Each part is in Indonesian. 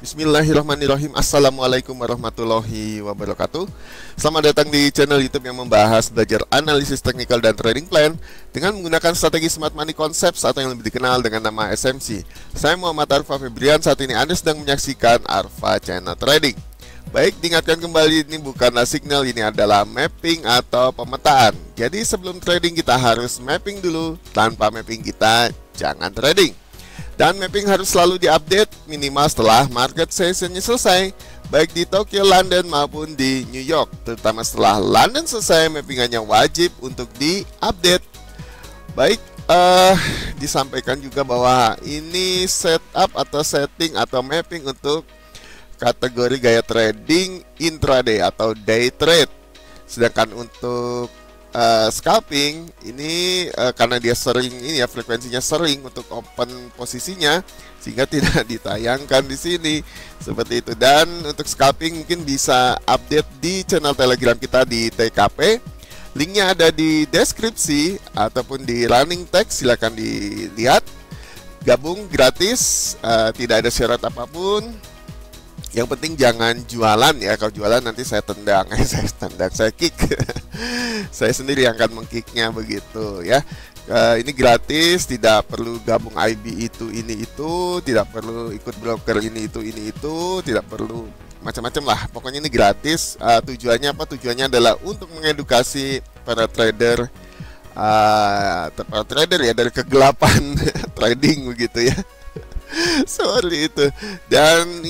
Bismillahirrahmanirrahim. Assalamualaikum warahmatullahi wabarakatuh. Selamat datang di channel YouTube yang membahas belajar analisis teknikal dan trading plan dengan menggunakan strategi smart money concepts atau yang lebih dikenal dengan nama SMC. Saya Muhammad Arfa Febrian. Saat ini Anda sedang menyaksikan Arfa Channel Trading. Baik, diingatkan kembali, ini bukanlah signal, ini adalah mapping atau pemetaan. Jadi sebelum trading kita harus mapping dulu. Tanpa mapping kita jangan trading. Dan mapping harus selalu diupdate minimal setelah market sessionnya selesai, baik di Tokyo, London maupun di New York. Terutama setelah London selesai, mappingannya wajib untuk diupdate. Baik, disampaikan juga bahwa ini setup atau setting atau mapping untuk kategori gaya trading intraday atau day trade. Sedangkan untuk scalping ini karena dia sering ini ya, frekuensinya sering untuk open posisinya, sehingga tidak ditayangkan di sini seperti itu. Dan untuk scalping mungkin bisa update di channel Telegram kita di TKP. Linknya ada di deskripsi ataupun di running text, silahkan dilihat. Gabung gratis, tidak ada syarat apapun. Yang penting jangan jualan ya. Kalau jualan nanti saya tendang, saya kick. Saya sendiri yang akan mengkicknya begitu ya. Ini gratis, tidak perlu gabung IB ini itu, tidak perlu ikut broker ini itu, tidak perlu macam-macam lah. Pokoknya ini gratis. Tujuannya apa? Tujuannya adalah untuk mengedukasi para trader, ya dari kegelapan trading begitu ya. Seperti itu. Dan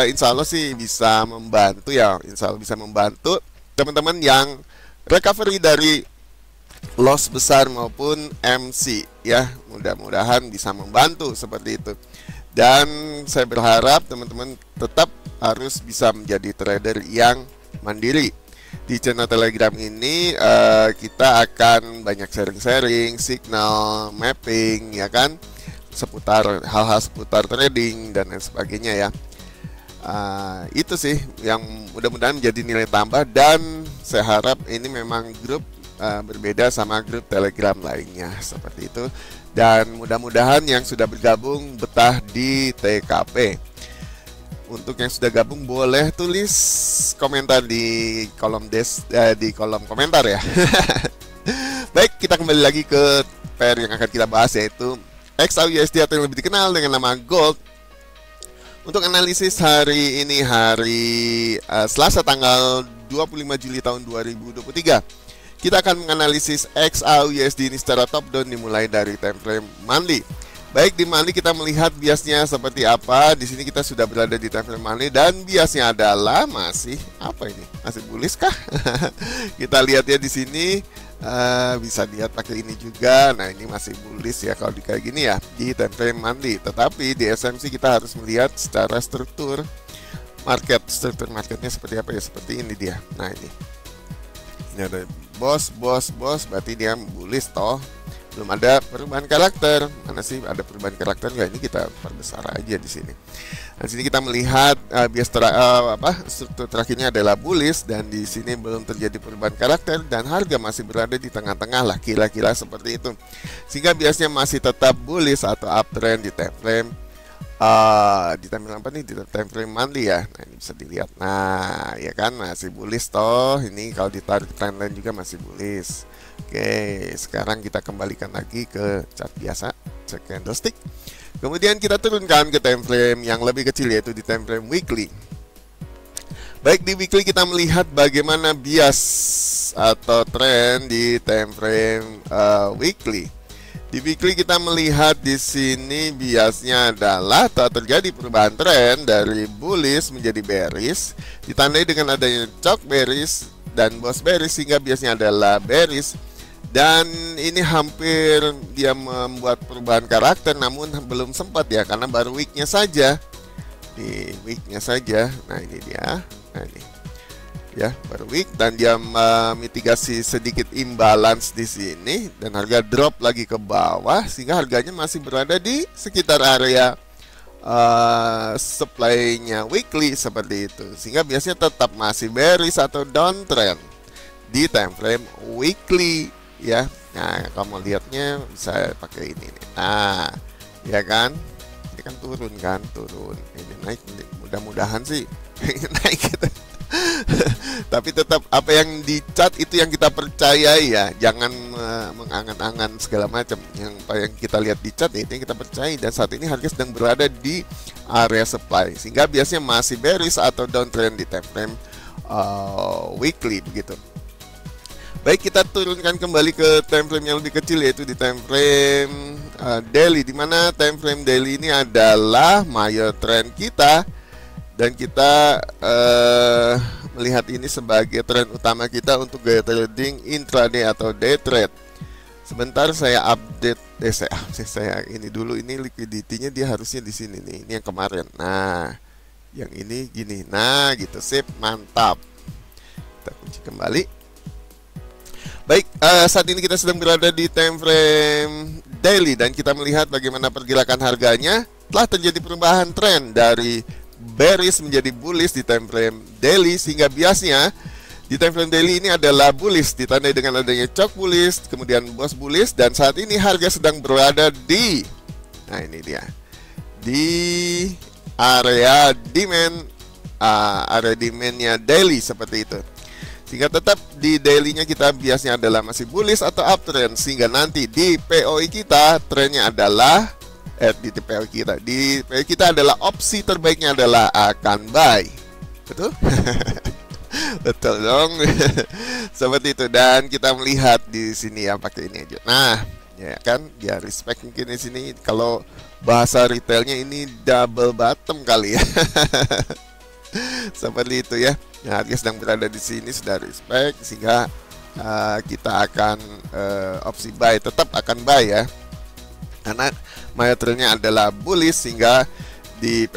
insya Allah sih bisa membantu ya. Insya Allah bisa membantu teman-teman yang recovery dari loss besar maupun MC ya. Mudah-mudahan bisa membantu seperti itu. Dan saya berharap teman-teman tetap harus bisa menjadi trader yang mandiri. Di channel Telegram ini kita akan banyak sharing-sharing, signal, mapping ya kan, seputar hal-hal seputar trading dan lain sebagainya ya. Itu sih yang mudah-mudahan menjadi nilai tambah, dan saya harap ini memang grup berbeda sama grup Telegram lainnya seperti itu. Dan mudah-mudahan yang sudah bergabung betah di TKP. Untuk yang sudah gabung boleh tulis komentar di kolom komentar ya. Baik, kita kembali lagi ke pair yang akan kita bahas, yaitu XAUUSD atau yang lebih dikenal dengan nama Gold. Untuk analisis hari ini, hari Selasa tanggal 25 Juli tahun 2023, kita akan menganalisis XAUUSD ini secara top down dimulai dari time frame monthly. Baik, di monthly kita melihat biasnya seperti apa. Di sini kita sudah berada di time frame monthly dan biasnya adalah masih apa ini? Masih bullish kah? Kita lihat ya di sini. Bisa lihat pakai ini juga. Nah, ini masih bullish ya kalau di kayak gini ya di time frame monthly. Tetapi di SMC kita harus melihat secara struktur marketnya seperti apa ya. Seperti ini dia. Nah, ini ada bos, berarti dia bullish toh. Belum ada perubahan karakter. Mana sih ada perubahan karakter nggak? Ini kita perbesar aja di sini. Nah, di sini kita melihat struktur terakhirnya adalah bullish, dan di sini belum terjadi perubahan karakter dan harga masih berada di tengah-tengah lah, kira-kira seperti itu. Sehingga biasanya masih tetap bullish atau uptrend di time frame di time frame monthly ya. Nah, ini bisa dilihat. Nah, ya kan masih bullish toh. Ini kalau ditarik trendline juga masih bullish. Oke, sekarang kita kembalikan lagi ke chart biasa, check candlestick. Kemudian kita turunkan ke time frame yang lebih kecil, yaitu di time frame weekly. Baik, di weekly kita melihat bagaimana bias atau trend di time frame weekly. Di weekly kita melihat di sini biasnya adalah tak terjadi perubahan tren dari bullish menjadi bearish, ditandai dengan adanya chok bearish dan boss bearish, sehingga biasanya adalah bearish. Dan ini hampir dia membuat perubahan karakter, namun belum sempat ya, karena baru weeknya saja. Di weeknya saja. Nah, ini dia. Nah, ini ya, baru week, dan dia mitigasi sedikit imbalance di sini, dan harga drop lagi ke bawah, sehingga harganya masih berada di sekitar area supply-nya weekly seperti itu. Sehingga biasanya tetap masih bearish atau downtrend di time frame weekly ya. Nah, kalau mau lihatnya bisa pakai ini nih. Nah, ya kan, ini kan turun kan, turun, ini naik mudah-mudahan sih naik gitu. Tapi tetap apa yang dicat itu yang kita percayai ya, jangan mengangan-angan segala macam. Yang kita lihat dicat itu yang kita percayai, dan saat ini harga sedang berada di area supply sehingga biasanya masih bearish atau downtrend di time frame weekly begitu. Baik, kita turunkan kembali ke time frame yang lebih kecil, yaitu di time frame daily, di mana time frame daily ini adalah major trend kita, dan kita melihat ini sebagai tren utama kita untuk gaya trading intraday atau day trade. Sebentar saya update, saya ini dulu, ini liquidity-nya dia harusnya di sini nih, ini yang kemarin. Nah, yang ini gini, nah gitu, sip, mantap. Kita kunci kembali. Baik, saat ini kita sedang berada di time frame daily, dan kita melihat bagaimana pergerakan harganya. Telah terjadi perubahan tren dari bearish menjadi bullish di time frame daily, sehingga biasanya di time frame daily ini adalah bullish, ditandai dengan adanya chok bullish, kemudian boss bullish, dan saat ini harga sedang berada di, nah ini dia, di area demand, area demandnya daily seperti itu. Sehingga tetap di daily-nya kita biasanya adalah masih bullish atau uptrend, sehingga nanti di POI kita trennya adalah di POI kita adalah opsi terbaiknya adalah akan buy. Betul? Betul dong. Seperti itu, dan kita melihat di sini ya, pakai ini aja. Nah, ya kan, dia respect mungkin di sini, kalau bahasa retailnya ini double bottom kali ya. Seperti itu ya. Nah, harga sedang berada di sini sudah respect, sehingga kita akan opsi buy, tetap akan buy ya, karena trendnya adalah bullish, sehingga di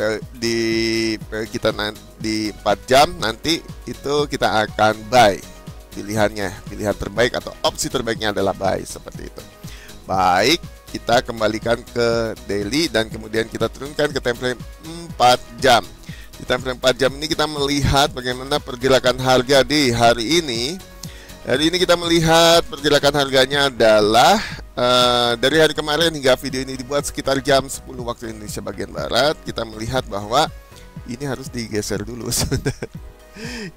kita nanti di 4 jam nanti itu kita akan buy. Pilihan terbaik atau opsi terbaiknya adalah buy, seperti itu. Baik, kita kembalikan ke daily, dan kemudian kita turunkan ke time frame 4 jam. Di time frame 4 jam ini kita melihat bagaimana pergerakan harga di hari ini. Hari ini kita melihat pergerakan harganya adalah dari hari kemarin hingga video ini dibuat sekitar jam 10 waktu Indonesia bagian Barat. Kita melihat bahwa ini harus digeser dulu.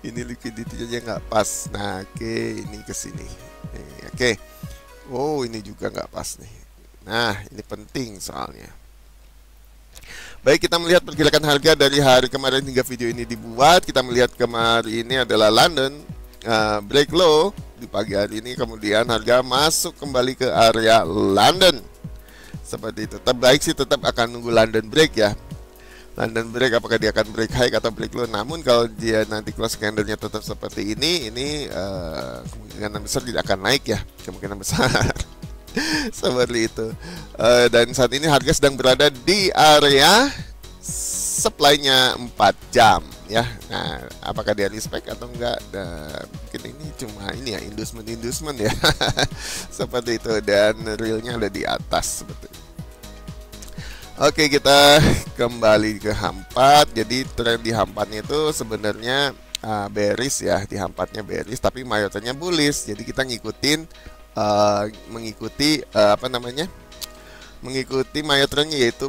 Ini liquidity-nya nggak pas. Nah, oke, ini ke sini. Oke. Oh, ini juga nggak pas nih. Nah, ini penting soalnya. Baik, kita melihat pergerakan harga dari hari kemarin hingga video ini dibuat. Kita melihat kemarin ini adalah London break low di pagi hari ini, kemudian harga masuk kembali ke area London seperti itu. Terbaik sih tetap akan nunggu London break ya. London break, apakah dia akan break high atau break low. Namun kalau dia nanti close candlenya tetap seperti ini kemungkinan besar tidak akan naik ya, kemungkinan besar. Seperti itu. Dan saat ini harga sedang berada di area supply-nya 4 jam ya. Nah, apakah dia respect atau enggak? Mungkin ini cuma ini ya, inducement ya. Seperti itu, dan realnya ada di atas seperti itu. Oke, kita kembali ke H4. Jadi tren di H4-nya itu sebenarnya bearish ya, di H4-nya bearish tapi mayoritasnya bullish. Jadi kita mengikuti mengikuti major trendnya, yaitu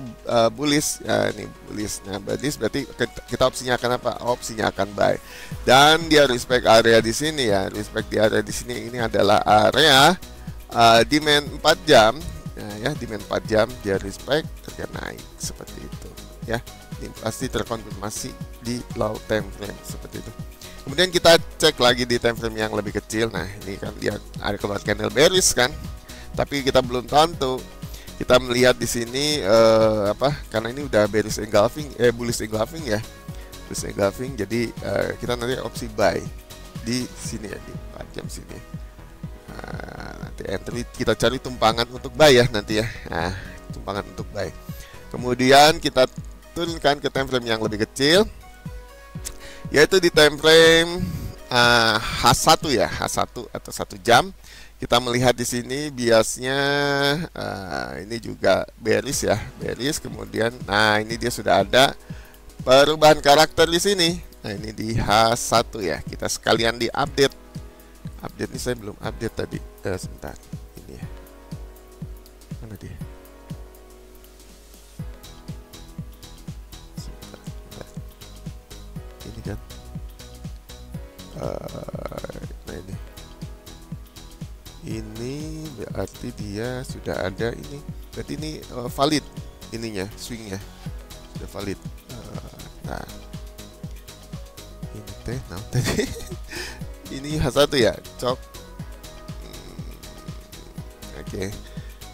bullish ya, ini bullish. Nah, berarti kita opsinya akan apa? Opsinya akan buy. Dan dia respect area di sini ya, respect di area di sini, ini adalah area demand 4 jam. Nah, ya, demand 4 jam dia respect, harga naik seperti itu ya. Ini pasti terkonfirmasi di low time frame seperti itu. Kemudian kita cek lagi di time frame yang lebih kecil. Nah, ini kan dia ada keluar candle bearish kan, tapi kita belum tentu. Kita melihat di sini karena ini udah bearish engulfing, bullish engulfing ya, bullish engulfing. Jadi kita nanti opsi buy di sini ya, di 4 jam sini. Nanti entry kita cari tumpangan untuk buy ya nanti ya. Nah, tumpangan untuk buy. Kemudian kita turunkan ke time frame yang lebih kecil, yaitu di time frame H1 ya, H1 atau 1 jam. Kita melihat di sini biasnya ini juga bearish ya, bearish. Kemudian nah ini dia sudah ada perubahan karakter di sini. Nah, ini di H1 ya. Kita sekalian di update. Update ini saya belum update tadi. Sebentar. Ini ya. Mana dia? Sebentar. berarti dia sudah ada ini, berarti ini valid ininya, swingnya sudah valid. Nah ini teh, nah tadi ini H1 ya, cok. Oke.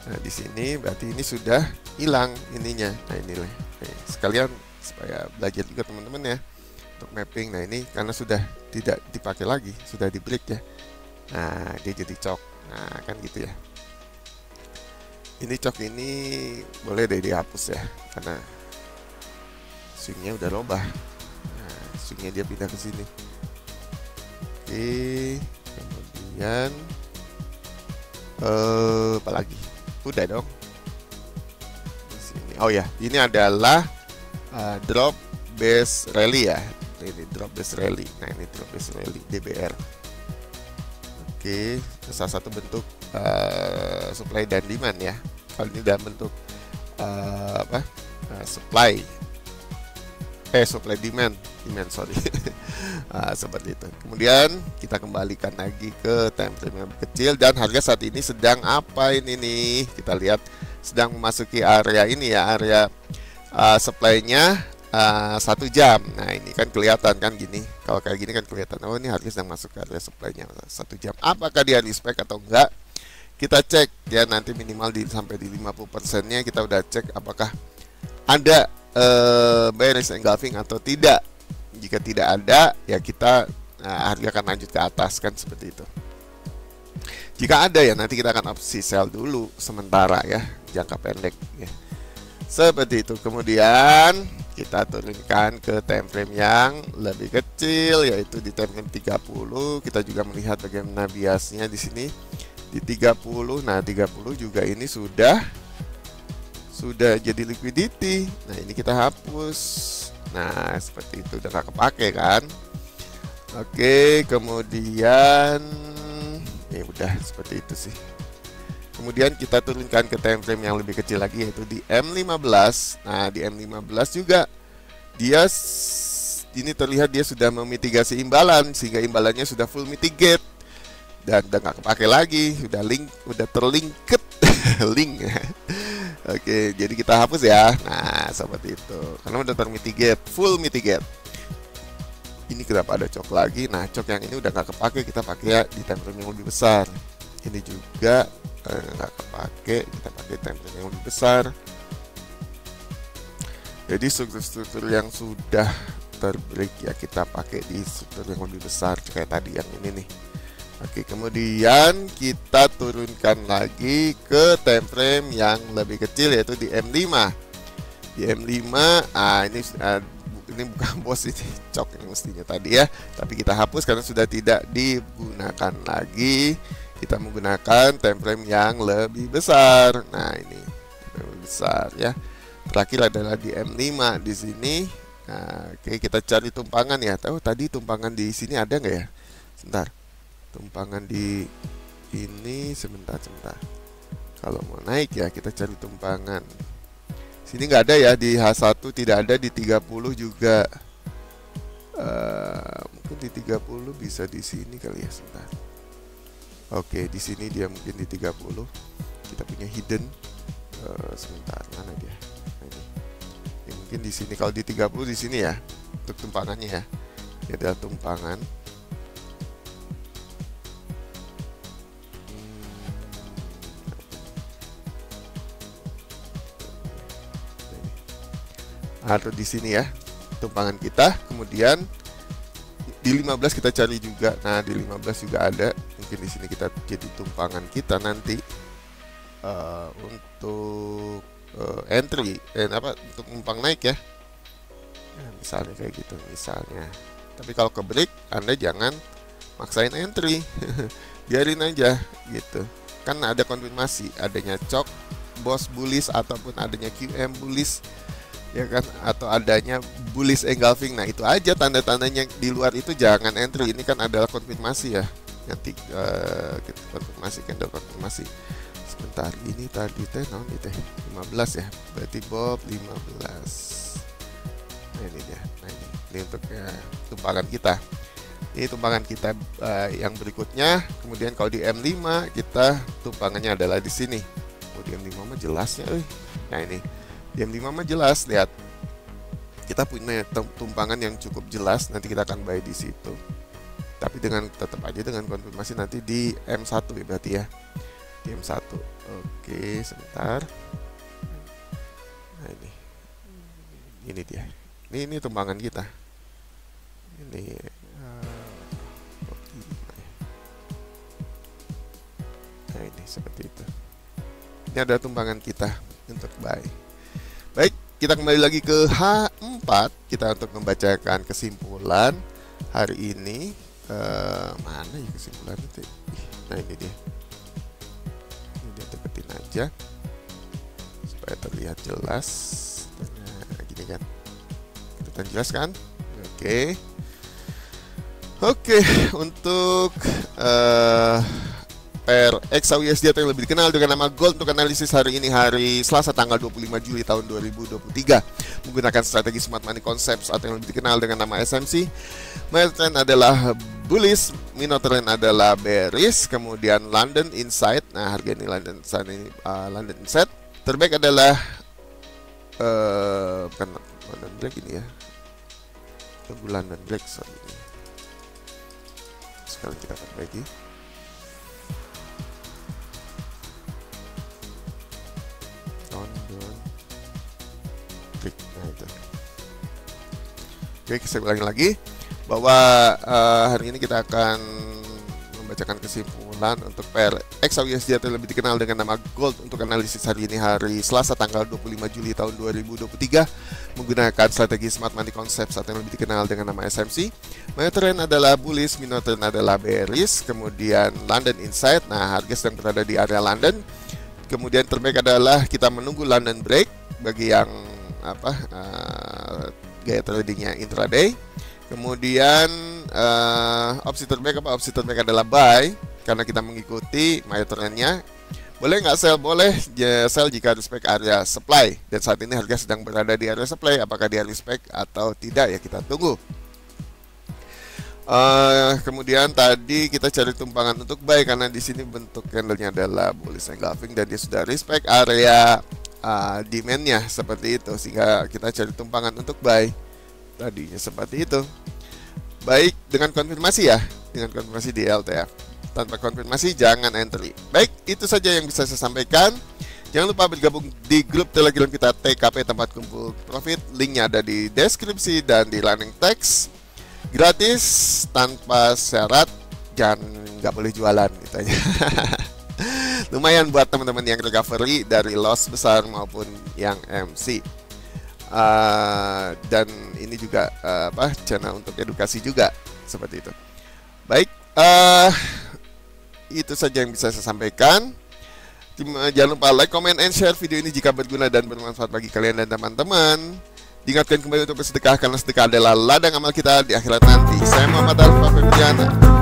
Nah di sini berarti ini sudah hilang ininya. Nah inilah sekalian supaya belajar juga teman-teman ya untuk mapping. Nah ini karena sudah tidak dipakai lagi, sudah di break ya. Nah dia jadi cok. Nah kan gitu ya. Ini cok ini boleh deh dihapus ya, karena swingnya udah robah. Nah swingnya dia pindah ke sini. Oke, kemudian apa lagi? Udah dong. Di sini. Oh ya, ini adalah drop base rally ya. Ini drop base rally. Nah ini drop base rally DBR. Oke, salah satu bentuk supply dan demand ya. Kalau ini dalam bentuk supply demand sorry. Seperti itu. Kemudian kita kembalikan lagi ke time frame yang lebih kecil, dan harga saat ini sedang apa ini nih? Kita lihat sedang memasuki area ini ya, area supply-nya 1 jam. Nah ini kan kelihatan kan gini. Kalau kayak gini kan kelihatan, oh ini harga sedang masuk ke area supply-nya 1 jam. Apakah dia respect atau enggak? Kita cek ya, nanti minimal sampai di 50%-nya kita udah cek apakah ada bearish engulfing atau tidak. Jika tidak ada, ya kita harga akan lanjut ke atas kan, seperti itu. Jika ada ya nanti kita akan opsi sell dulu sementara ya, jangka pendek ya. Seperti itu. Kemudian kita turunkan ke time frame yang lebih kecil, yaitu di time frame 30. Kita juga melihat bagaimana biasnya di sini di 30. Nah 30 juga ini sudah jadi liquidity. Nah ini kita hapus. Nah seperti itu, udah gak kepake kan. Oke, kemudian ya udah seperti itu sih. Kemudian kita turunkan ke time frame yang lebih kecil lagi, yaitu di M15. Nah di M15 juga dia ini terlihat dia sudah memitigasi imbalan, sehingga imbalannya sudah full mitigate dan udah gak kepake lagi, udah terlingket link. Oke, jadi kita hapus ya. Nah seperti itu, karena udah termitigate, full mitigate. Ini kenapa ada cok lagi? Nah cok yang ini udah nggak kepake, kita pakai ya di time frame yang lebih besar. Ini juga nggak kepake, kita pakai time frame yang lebih besar. Jadi struktur-struktur yang sudah terbreak ya kita pakai di struktur yang lebih besar, kayak tadi yang ini nih. Oke, kemudian kita turunkan lagi ke time frame yang lebih kecil, yaitu di M5. Di M5, ini bukan bos, ini cok ini mestinya tadi ya, tapi kita hapus karena sudah tidak digunakan lagi. Kita menggunakan time frame yang lebih besar. Nah ini lebih besar ya. Terakhir adalah di M5 di sini. Nah, oke, kita cari tumpangan ya. Tahu tadi tumpangan di sini ada nggak ya? Sebentar. Tumpangan di ini sebentar. Kalau mau naik ya kita cari tumpangan. Sini nggak ada ya, di H1 tidak ada, di 30 juga. Mungkin di 30 bisa di sini kali ya, sebentar. Oke, di sini dia mungkin di 30. Kita punya hidden. Sebentar, mana dia? Nah, ini mungkin di sini. Kalau di 30 di sini ya untuk tumpangannya ya. Ini adalah tumpangan. Atau di sini ya tumpangan kita. Kemudian di 15 kita cari juga. Nah di 15 juga ada, mungkin di sini kita jadi tumpangan kita nanti untuk entry untuk numpang naik ya. Nah, misalnya kayak gitu misalnya. Tapi kalau ke break Anda jangan maksain entry. Biarin aja gitu, kan ada konfirmasi adanya cok boss bullish ataupun adanya QM bullish ya kan, atau adanya bullish engulfing. Nah itu aja tanda-tandanya. Di luar itu jangan entry. Ini kan adalah konfirmasi ya, nanti kita konfirmasi, candle konfirmasi. Sebentar, ini tadi teh 15 ya, berarti Bob 15. Nah ini dia. Nah ini untuk tumpangan kita. Ini tumpangan kita yang berikutnya. Kemudian kalau di M5 kita tumpangannya adalah di sini. Oh, di M5 mah jelasnya, nah ini di M5 mah jelas, lihat. Kita punya tumpangan yang cukup jelas. Nanti kita akan buy di situ. Tapi dengan tetap aja dengan konfirmasi nanti di M1 ya berarti ya. Di M1. Oke, sebentar. Nah ini dia. Ini tumpangan kita. Ini nah ini seperti itu. Ini ada tumpangan kita untuk buy. Baik, kita kembali lagi ke H4. Kita untuk membacakan kesimpulan hari ini. Mana ya kesimpulan itu? Nah ini dia. Ini dia, deketin aja supaya terlihat jelas. Nah, gini kan, kelihatan jelas kan? Oke, untuk pair XAUUSD atau yang lebih dikenal dengan nama Gold untuk analisis hari ini, hari Selasa tanggal 25 Juli tahun 2023, menggunakan strategi Smart Money Concepts atau yang lebih dikenal dengan nama SMC. Major trend adalah bullish, minor trend adalah bearish, kemudian London Insight. Nah, harga ini London Insight. Terbaik adalah bukan London Black ini ya. Tunggu London Black, sorry. Sekarang kita perbaiki. Nah itu. Oke, saya ulangi lagi bahwa hari ini kita akan membacakan kesimpulan untuk pair XAUUSD atau lebih dikenal dengan nama Gold untuk analisis hari ini, hari Selasa tanggal 25 Juli tahun 2023, menggunakan strategi Smart Money Concepts atau yang lebih dikenal dengan nama SMC. Major trend adalah bullish, minor trend adalah bearish, kemudian London Insight. Nah, harga sedang berada di area London. Kemudian terbaik adalah kita menunggu London Break bagi yang gaya tradingnya intraday. Kemudian opsi terbaik opsi terbaik adalah buy karena kita mengikuti major trendnya. Boleh nggak sell? Boleh sell jika respect area supply, dan saat ini harga sedang berada di area supply. Apakah dia respect atau tidak ya kita tunggu. Kemudian tadi kita cari tumpangan untuk buy karena di sini bentuk candlenya adalah bullish engulfing dan dia sudah respect area demandnya seperti itu, sehingga kita cari tumpangan untuk buy tadinya seperti itu. Baik, dengan konfirmasi ya, dengan konfirmasi di LTF. Tanpa konfirmasi jangan entry. Baik, itu saja yang bisa saya sampaikan. Jangan lupa bergabung di grup Telegram kita TKP, tempat kumpul profit. Linknya ada di deskripsi dan di landing text. Gratis, tanpa syarat, dan nggak boleh jualan gitu aja. Lumayan buat teman-teman yang recovery dari loss besar maupun yang MC. Dan ini juga channel untuk edukasi juga seperti itu. Baik, itu saja yang bisa saya sampaikan. Jangan lupa like, comment, and share video ini jika berguna dan bermanfaat bagi kalian dan teman-teman. Diingatkan kembali untuk bersedekah karena sedekah adalah ladang amal kita di akhirat nanti. Saya Muhammad Alfa Febriana.